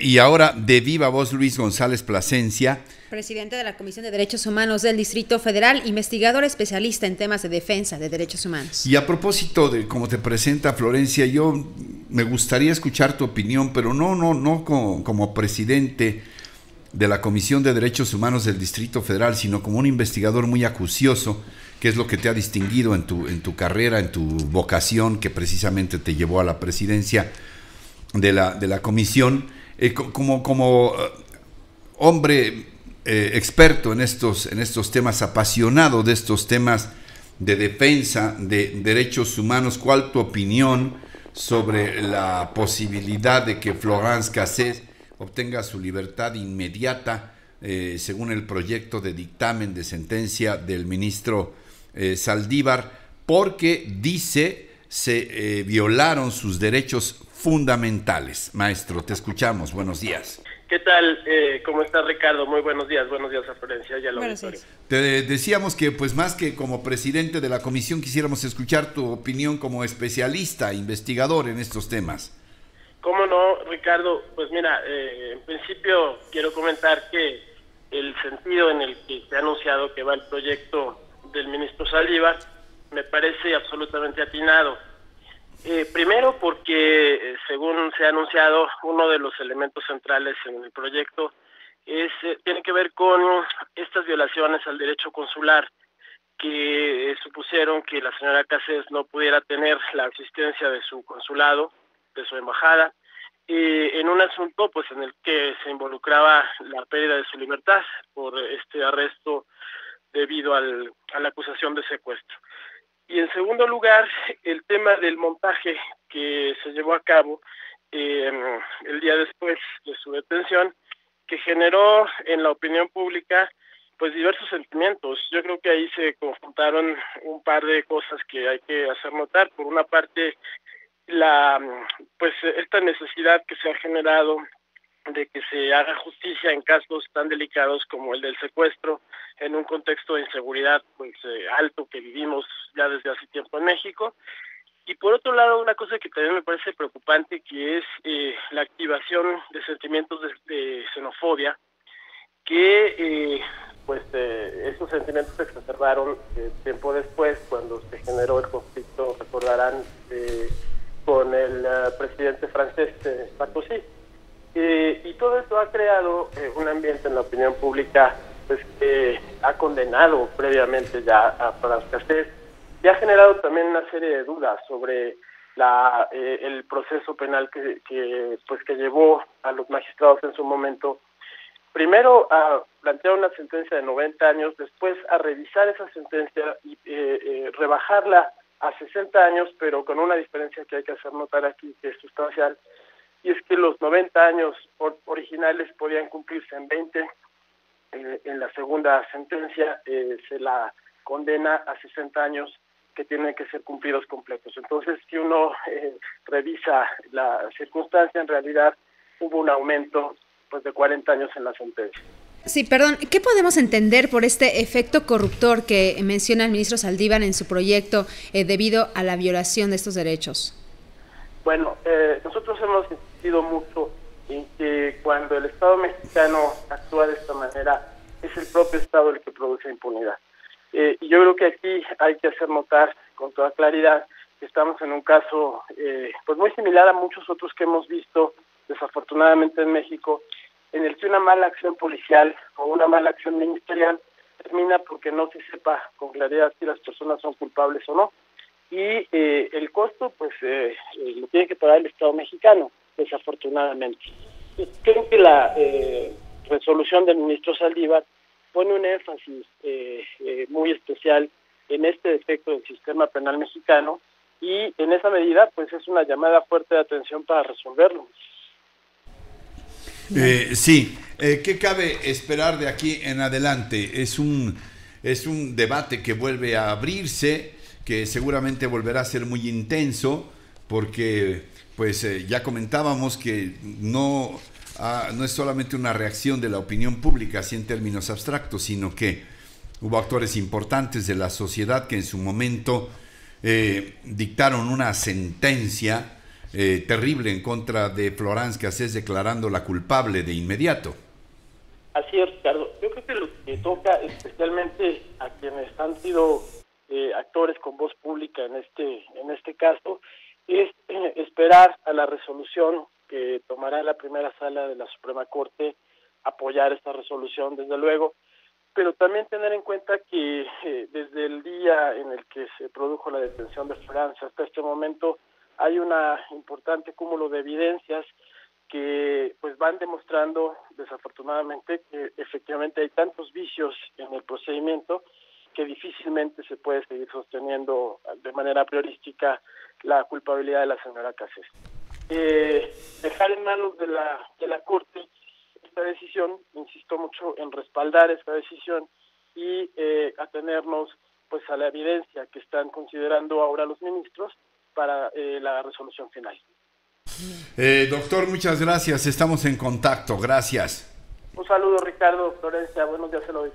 Y ahora de viva voz Luis González Plasencia, presidente de la Comisión de Derechos Humanos del Distrito Federal, investigador especialista en temas de defensa de derechos humanos. Y a propósito de cómo te presenta Florencia, yo me gustaría escuchar tu opinión, pero no como presidente de la Comisión de Derechos Humanos del Distrito Federal, sino como un investigador muy acucioso, que es lo que te ha distinguido en tu carrera, en tu vocación, que precisamente te llevó a la presidencia de la comisión. Como hombre experto en estos temas, apasionado de estos temas de defensa de derechos humanos, ¿cuál tu opinión sobre la posibilidad de que Florence Cassés obtenga su libertad inmediata según el proyecto de dictamen de sentencia del ministro Saldívar, porque dice se violaron sus derechos fundamentales? Maestro, te escuchamos. Buenos días. ¿Qué tal? ¿Cómo estás, Ricardo? Muy buenos días a Florencia y al auditorio. Te decíamos que, pues, más que como presidente de la comisión, quisiéramos escuchar tu opinión como especialista, investigador en estos temas. ¿Cómo no, Ricardo? Pues mira, en principio quiero comentar que el sentido en el que se ha anunciado que va el proyecto del ministro Saldívar me parece absolutamente atinado. Primero porque, según se ha anunciado, uno de los elementos centrales en el proyecto tiene que ver con estas violaciones al derecho consular que supusieron que la señora Cassés no pudiera tener la asistencia de su consulado, de su embajada, en un asunto pues en el que se involucraba la pérdida de su libertad por este arresto debido a la acusación de secuestro. Y en segundo lugar, el tema del montaje que se llevó a cabo el día después de su detención, que generó en la opinión pública pues diversos sentimientos. Yo creo que ahí se conjuntaron un par de cosas que hay que hacer notar. Por una parte, esta necesidad que se ha generado de que se haga justicia en casos tan delicados como el del secuestro, en un contexto de inseguridad alto que vivimos ya desde hace tiempo en México. Y por otro lado, una cosa que también me parece preocupante, que es la activación de sentimientos de xenofobia, que esos sentimientos se exacerbaron tiempo después, cuando se generó el conflicto, recordarán, con el presidente francés Sarkozy. Y todo esto ha creado un ambiente en la opinión pública pues que ha condenado previamente ya a Florence Cassés y ha generado también una serie de dudas sobre el proceso penal que llevó a los magistrados en su momento, primero a plantear una sentencia de 90 años, después a revisar esa sentencia y rebajarla a 60 años, pero con una diferencia que hay que hacer notar aquí, que es sustancial, y es que los 90 años originales podían cumplirse en 20. En la segunda sentencia se la condena a 60 años que tienen que ser cumplidos completos. Entonces, si uno revisa la circunstancia, en realidad hubo un aumento pues de 40 años en la sentencia. Sí, perdón, ¿qué podemos entender por este efecto corruptor que menciona el ministro Saldívar en su proyecto debido a la violación de estos derechos? Bueno, nosotros hemos insistido mucho en que cuando el Estado mexicano actúa de esta manera, es el propio Estado el que produce impunidad. Y yo creo que aquí hay que hacer notar con toda claridad que estamos en un caso pues muy similar a muchos otros que hemos visto desafortunadamente en México, en el que una mala acción policial o una mala acción ministerial termina porque no se sepa con claridad si las personas son culpables o no. Y el costo pues lo tiene que pagar el Estado mexicano, desafortunadamente. Creo que la resolución del ministro Saldívar pone un énfasis muy especial en este defecto del sistema penal mexicano y en esa medida pues es una llamada fuerte de atención para resolverlo. Sí, ¿qué cabe esperar de aquí en adelante? Es un debate que vuelve a abrirse, que seguramente volverá a ser muy intenso, porque pues ya comentábamos que no es solamente una reacción de la opinión pública, así en términos abstractos, sino que hubo actores importantes de la sociedad que en su momento dictaron una sentencia terrible en contra de Florence Cassés, declarándola culpable de inmediato. Así es, Ricardo. Yo creo que lo que toca especialmente a quienes han sido actores con voz pública en este caso es esperar a la resolución que tomará la primera sala de la Suprema Corte, apoyar esta resolución desde luego, pero también tener en cuenta que desde el día en el que se produjo la detención de Florence hasta este momento hay una importante cúmulo de evidencias que pues van demostrando desafortunadamente que efectivamente hay tantos vicios en el procedimiento que difícilmente se puede seguir sosteniendo de manera priorística la culpabilidad de la señora Cassés. Dejar en manos de la Corte esta decisión, insisto mucho en respaldar esta decisión y atenernos pues a la evidencia que están considerando ahora los ministros para la resolución final. Doctor, muchas gracias, estamos en contacto, gracias. Un saludo, Ricardo, Florencia, buenos días, se lo doy.